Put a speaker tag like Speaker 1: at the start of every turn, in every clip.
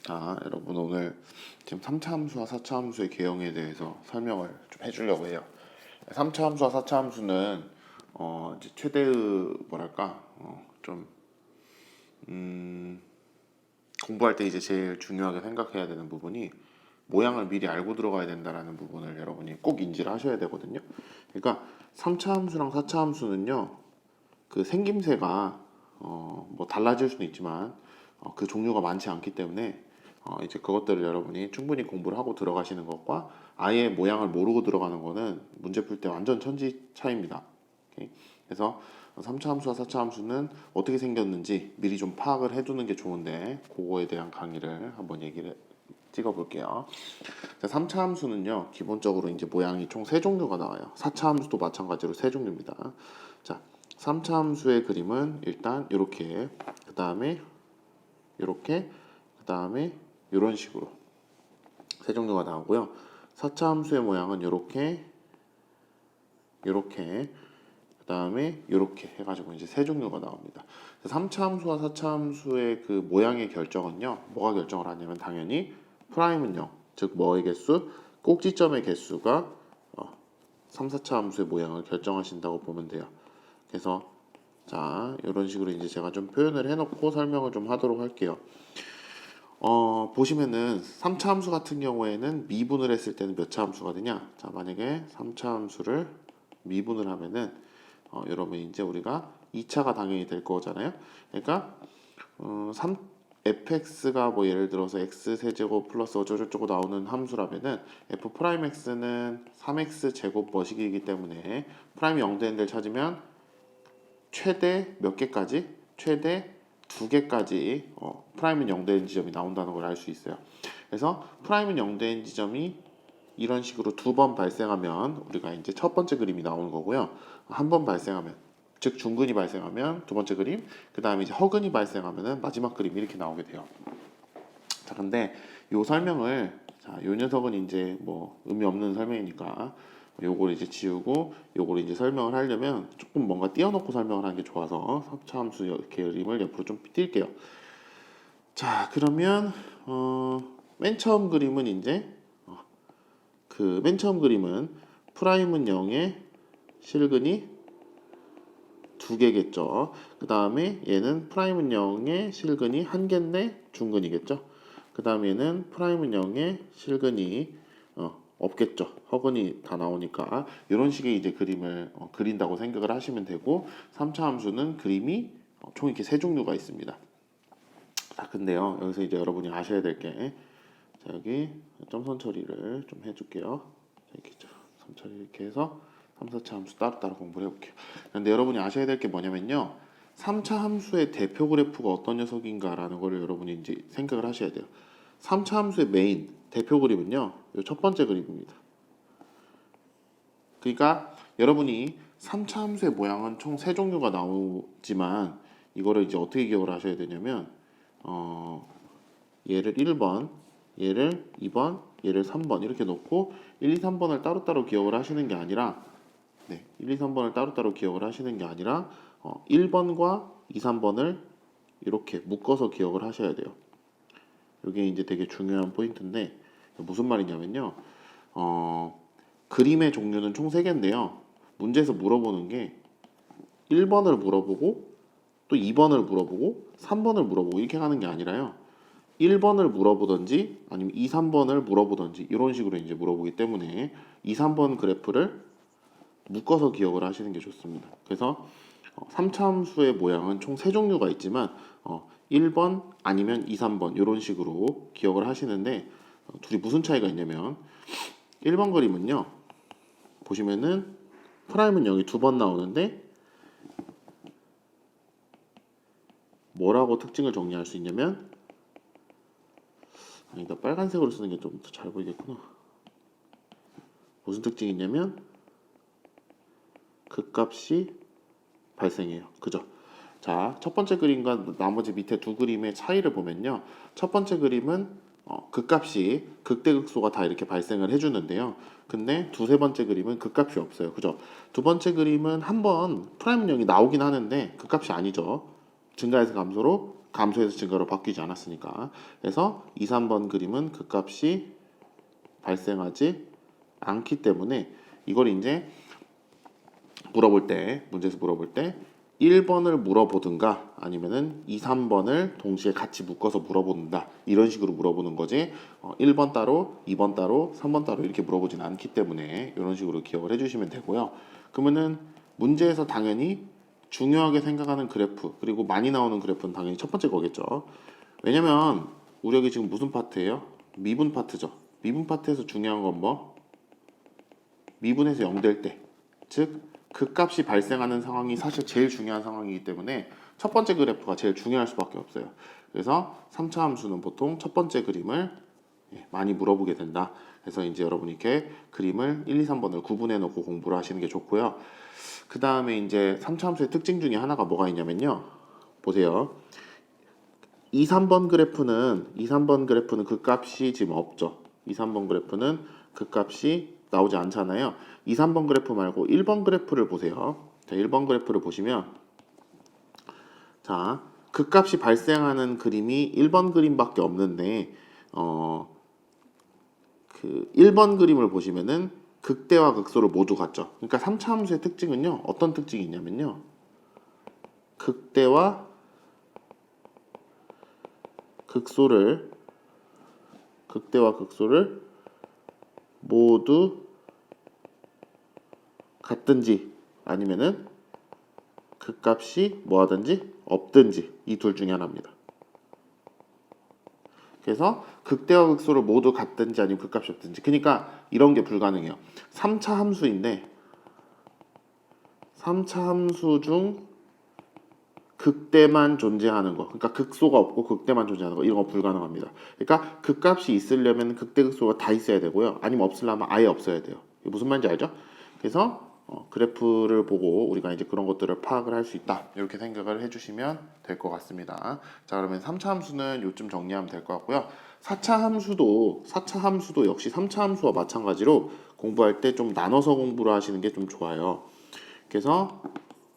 Speaker 1: 자, 여러분 오늘 지금 3차 함수와 4차 함수의 개형에 대해서 설명을 좀 해주려고 해요. 3차 함수와 4차 함수는 이제 최대의 뭐랄까 좀 공부할 때 이제 제일 중요하게 생각해야 되는 부분이 모양을 미리 알고 들어가야 된다라는 부분을 여러분이 꼭 인지를 하셔야 되거든요. 그러니까 3차 함수랑 4차 함수는요, 그 생김새가 뭐 달라질 수는 있지만 그 종류가 많지 않기 때문에 이제 그것들을 여러분이 충분히 공부를 하고 들어가시는 것과 아예 모양을 모르고 들어가는 거는 문제 풀 때 완전 천지 차이입니다. 오케이? 그래서 3차 함수와 4차 함수는 어떻게 생겼는지 미리 좀 파악을 해두는 게 좋은데 그거에 대한 강의를 한번 얘기를 찍어 볼게요. 자, 3차 함수는요, 기본적으로 이제 모양이 총 세 종류가 나와요. 4차 함수도 마찬가지로 세 종류입니다. 자, 3차 함수의 그림은 일단 이렇게, 그 다음에 이렇게, 그 다음에 이런 식으로 세 종류가 나오고요. 4차 함수의 모양은 이렇게, 이렇게, 그 다음에 이렇게 해가지고 이제 세 종류가 나옵니다. 3차 함수와 4차 함수의 그 모양의 결정은요, 뭐가 결정을 하냐면 당연히 프라임은 0, 즉 뭐의 개수, 꼭지점의 개수가 3, 4차 함수의 모양을 결정하신다고 보면 돼요. 그래서 자, 이런 식으로 이제 제가 좀 표현을 해놓고 설명을 좀 하도록 할게요. 보시면은 3차 함수 같은 경우에는 미분을 했을 때는 몇 차 함수가 되냐? 자, 만약에 3차 함수를 미분을 하면은 여러분 이제 우리가 2차가 당연히 될 거잖아요. 그러니까 fx가 뭐 예를 들어서 x 세제곱 플러스 어쩌고저쩌고 나오는 함수라면은 f 프라임 x는 3x 제곱 머시기이기 때문에 프라임 0 되는 데를 찾으면 최대 몇 개까지? 최대 2개까지 프라임은 0 되는 지점이 나온다는 걸 알 수 있어요. 그래서 프라임은 0 되는 지점이 이런 식으로 두 번 발생하면 우리가 이제 첫 번째 그림이 나오는 거고요. 한 번 발생하면, 즉 중근이 발생하면 두 번째 그림, 그 다음에 이제 허근이 발생하면은 마지막 그림이 이렇게 나오게 돼요. 자, 근데 요 설명을, 자, 요 녀석은 이제 뭐 의미 없는 설명이니까 요걸 이제 지우고 요걸 이제 설명을 하려면 조금 뭔가 띄워놓고 설명을 하는 게 좋아서 3차 함수 그림을 옆으로 좀 띄울게요. 자, 그러면 맨 처음 그림은 이제 그 맨 처음 그림은 프라임은 0에 실근이 2개겠죠. 그 다음에 얘는 프라임은 0에 실근이 1개인데 중근이겠죠. 그 다음에 얘는 프라임은 0에 실근이 없겠죠. 허근이 다 나오니까 이런 식의 이제 그림을 그린다고 생각을 하시면 되고 3차 함수는 그림이 총 이렇게 세 종류가 있습니다. 자, 근데요. 여기서 이제 여러분이 아셔야 될 게, 자, 여기 점선 처리를 좀 해줄게요. 자, 이렇게 점 처리 이렇게 해서 3, 4차 함수 따로따로 공부를 해볼게요. 근데 여러분이 아셔야 될 게 뭐냐면요. 3차 함수의 대표 그래프가 어떤 녀석인가라는 거를 여러분이 이제 생각을 하셔야 돼요. 3차 함수의 메인 대표 그림은요. 이 첫 번째 그림입니다. 그러니까 여러분이 3차 함수의 모양은 총 세 종류가 나오지만 이거를 이제 어떻게 기억을 하셔야 되냐면 얘를 1번, 얘를 2번, 얘를 3번 이렇게 놓고 1, 2, 3번을 따로따로 기억을 하시는 게 아니라 1, 2, 3번을 따로따로 기억을 하시는 게 아니라 1번과 2, 3번을 이렇게 묶어서 기억을 하셔야 돼요. 이게 이제 되게 중요한 포인트인데 무슨 말이냐면요. 그림의 종류는 총 3개인데요. 문제에서 물어보는 게 1번을 물어보고 또 2번을 물어보고 3번을 물어보고 이렇게 가는 게 아니라요. 1번을 물어보든지 아니면 2, 3번을 물어보든지 이런 식으로 이제 물어보기 때문에 2, 3번 그래프를 묶어서 기억을 하시는 게 좋습니다. 그래서 3차 함수의 모양은 총 3종류가 있지만 1번 아니면 2, 3번 이런 식으로 기억을 하시는데 둘이 무슨 차이가 있냐면 1번 그림은요. 보시면은 프라임은 0이 2번 나오는데 뭐라고 특징을 정리할 수 있냐면 아니다, 빨간색으로 쓰는 게 좀 더 잘 보이겠구나. 무슨 특징이 있냐면 극값이 발생해요. 그죠? 자, 첫 번째 그림과 나머지 밑에 두 그림의 차이를 보면요. 첫 번째 그림은 극값이 극대극소가 다 이렇게 발생을 해주는데요. 근데 두세 번째 그림은 극값이 없어요. 그죠? 두 번째 그림은 한번 프라임 0이 나오긴 하는데 극값이 아니죠. 증가해서 감소로 감소해서 증가로 바뀌지 않았으니까. 그래서 2, 3번 그림은 그 값이 발생하지 않기 때문에 이걸 이제 물어볼 때, 문제에서 물어볼 때 1번을 물어보든가 아니면은 2, 3번을 동시에 같이 묶어서 물어본다. 이런 식으로 물어보는 거지. 1번 따로, 2번 따로, 3번 따로 이렇게 물어보진 않기 때문에 이런 식으로 기억을 해주시면 되고요. 그러면은 문제에서 당연히 중요하게 생각하는 그래프, 그리고 많이 나오는 그래프는 당연히 첫 번째 거겠죠. 왜냐면 우리 여기 지금 무슨 파트예요? 미분 파트죠. 미분 파트에서 중요한 건 뭐? 미분에서 0 될 때, 즉 그 값이 발생하는 상황이 사실 제일 중요한 상황이기 때문에 첫 번째 그래프가 제일 중요할 수밖에 없어요. 그래서 3차 함수는 보통 첫 번째 그림을 많이 물어보게 된다. 그래서 이제 여러분이 이렇게 그림을 1, 2, 3번을 구분해 놓고 공부를 하시는 게 좋고요. 그 다음에 이제 3차 함수의 특징 중에 하나가 뭐가 있냐면요. 보세요. 2, 3번 그래프는 그 값이 지금 없죠. 2, 3번 그래프는 그 값이 나오지 않잖아요. 2, 3번 그래프 말고 1번 그래프를 보세요. 자, 1번 그래프를 보시면 자, 그 값이 발생하는 그림이 1번 그림밖에 없는데 그 1번 그림을 보시면은 극대와 극소를 모두 같죠. 그러니까 3차 함수의 특징은요. 어떤 특징이 있냐면요. 극대와 극소를 모두 같든지 아니면은 그 값이 뭐하든지 없든지 이 둘 중에 하나입니다. 그래서 극대와 극소를 모두 같든지 아니면 그 값이 없든지. 그러니까 이런 게 불가능해요. 3차 함수인데 3차 함수 중 극대만 존재하는 거, 그러니까 극소가 없고 극대만 존재하는 거, 이런 거 불가능합니다. 그러니까 그 값이 있으려면 극대 극소가 다 있어야 되고요. 아니면 없으려면 아예 없어야 돼요. 이게 무슨 말인지 알죠? 그래서 그래프를 보고 우리가 이제 그런 것들을 파악을 할 수 있다. 이렇게 생각을 해주시면 될 것 같습니다. 자, 그러면 3차 함수는 요쯤 정리하면 될 것 같고요. 4차 함수도 역시 3차 함수와 마찬가지로 공부할 때 좀 나눠서 공부를 하시는 게 좀 좋아요. 그래서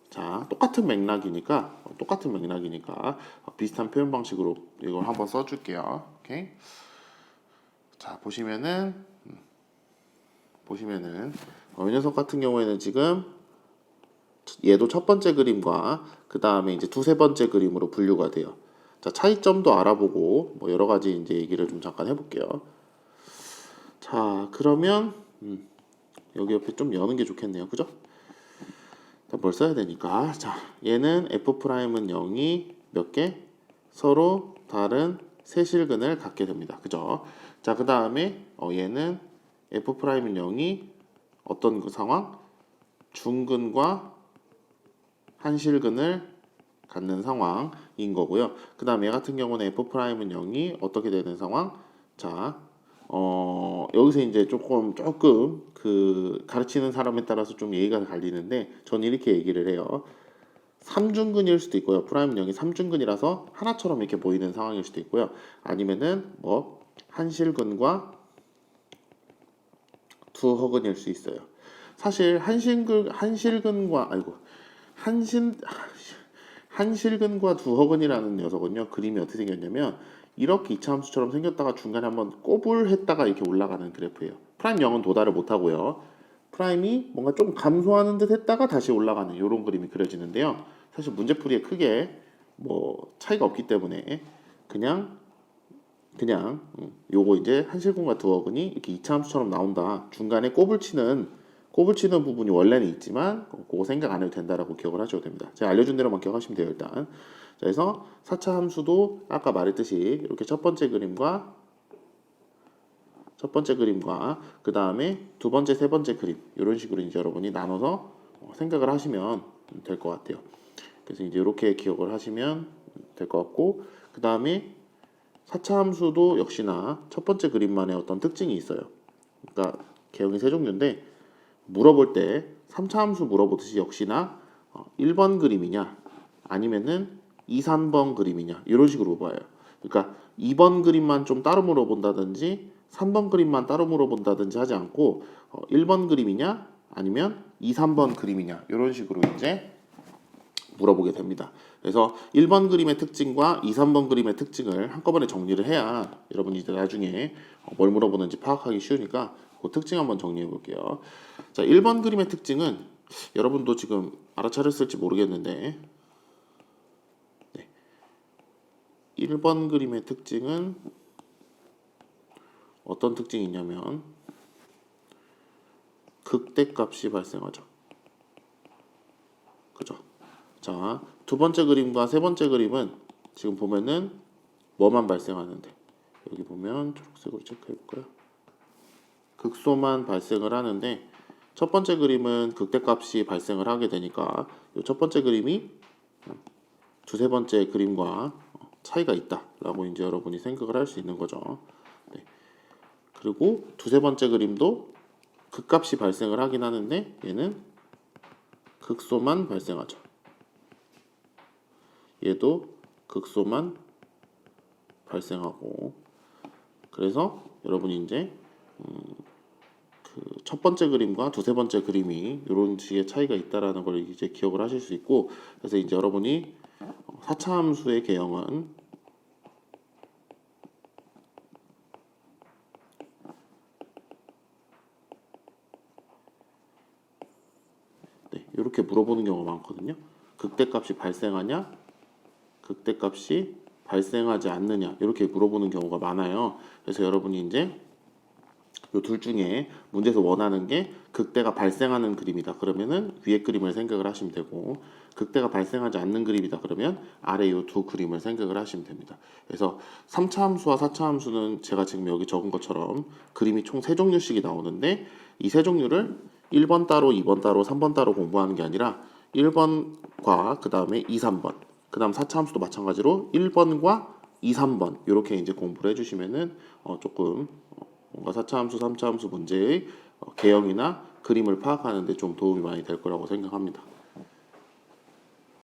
Speaker 1: 자, 똑같은 맥락이니까 비슷한 표현 방식으로 이걸 한번 써줄게요. 오케이. 자, 보시면은 이 녀석 같은 경우에는 지금 얘도 첫 번째 그림과 그 다음에 이제 두세 번째 그림으로 분류가 돼요. 자, 차이점도 알아보고 뭐 여러 가지 이제 얘기를 좀 잠깐 해볼게요. 자, 그러면 여기 옆에 좀 여는 게 좋겠네요, 그죠? 뭘 써야 되니까. 자, 얘는 F'은 0이 몇 개? 서로 다른 세실근을 갖게 됩니다. 그죠? 자, 그 다음에 얘는 F'은 0이 어떤 그 상황? 중근과 한실근을 갖는 상황인 거고요. 그 다음 얘 같은 경우는 F'은 0이 어떻게 되는 상황? 자, 여기서 이제 조금 그 가르치는 사람에 따라서 좀 예의가 갈리는데 저는 이렇게 얘기를 해요. 3중근일 수도 있고요. 프라임 0이 3중근이라서 하나처럼 이렇게 보이는 상황일 수도 있고요. 아니면은 뭐 한실근과 두허근일 수 있어요. 사실 한실근과 두허근이라는 녀석은요. 그림이 어떻게 생겼냐면 이렇게 이차함수처럼 생겼다가 중간에 한번 꼽을 했다가 이렇게 올라가는 그래프예요. 프라임 0은 도달을 못하고요. 프라임이 뭔가 좀 감소하는 듯 했다가 다시 올라가는 이런 그림이 그려지는데요. 사실 문제풀이에 크게 뭐 차이가 없기 때문에 그냥 요거 이제 한실근과 두어근이 이렇게 이차함수처럼 나온다. 중간에 꼽을 치는 부분이 원래는 있지만 그거 생각 안 해도 된다라고 기억을 하셔도 됩니다. 제가 알려준 대로만 기억하시면 돼요, 일단. 자, 그래서 4차 함수도 아까 말했듯이 이렇게 첫 번째 그림과 그 다음에 두 번째, 세 번째 그림 이런 식으로 이제 여러분이 나눠서 생각을 하시면 될 것 같아요. 그래서 이제 이렇게 기억을 하시면 될 것 같고, 그 다음에 4차 함수도 역시나 첫 번째 그림만의 어떤 특징이 있어요. 그러니까 개형이 세 종류인데 물어볼 때 3차 함수 물어보듯이 역시나 1번 그림이냐 아니면은 2, 3번 그림이냐 이런 식으로 봐요. 그러니까 2번 그림만 좀 따로 물어본다든지 3번 그림만 따로 물어본다든지 하지 않고 1번 그림이냐 아니면 2, 3번 그림이냐 이런 식으로 이제 물어보게 됩니다. 그래서 1번 그림의 특징과 2, 3번 그림의 특징을 한꺼번에 정리를 해야 여러분이 이제 나중에 뭘 물어보는지 파악하기 쉬우니까 그 특징 한번 정리해 볼게요. 자, 1번 그림의 특징은 여러분도 지금 알아차렸을지 모르겠는데 1번 그림의 특징은 어떤 특징이 있냐면 극대값이 발생하죠. 그죠? 자, 두 번째 그림과 세 번째 그림은 지금 보면은 뭐만 발생하는데 여기 보면 초록색으로 체크해 볼까요? 극소만 발생을 하는데 첫 번째 그림은 극대값이 발생을 하게 되니까 이 첫 번째 그림이 두세 번째 그림과 차이가 있다라고 이제 여러분이 생각을 할 수 있는 거죠. 네. 그리고 두세 번째 그림도 극값이 발생을 하긴 하는데 얘는 극소만 발생하죠. 얘도 극소만 발생하고 그래서 여러분이 이제 그 첫 번째 그림과 두세 번째 그림이 이런 식의 차이가 있다라는 걸 이제 기억을 하실 수 있고 그래서 이제 여러분이 4차 함수의 개형은 이렇게 물어보는 경우가 많거든요. 극대값이 발생하냐? 극대값이 발생하지 않느냐? 이렇게 물어보는 경우가 많아요. 그래서 여러분이 이제 이 둘 중에 문제에서 원하는 게 극대가 발생하는 그림이다. 그러면은 위에 그림을 생각을 하시면 되고 극대가 발생하지 않는 그림이다. 그러면 아래 이 두 그림을 생각을 하시면 됩니다. 그래서 3차 함수와 4차 함수는 제가 지금 여기 적은 것처럼 그림이 총 3종류씩이 나오는데 이 세 종류를 1번 따로, 2번 따로, 3번 따로 공부하는 게 아니라 1번과 그 다음에 2, 3번 그 다음 4차 함수도 마찬가지로 1번과 2, 3번 이렇게 이제 공부를 해주시면은 조금 뭔가 4차 함수, 3차 함수 문제의 개형이나 그림을 파악하는 데 좀 도움이 많이 될 거라고 생각합니다.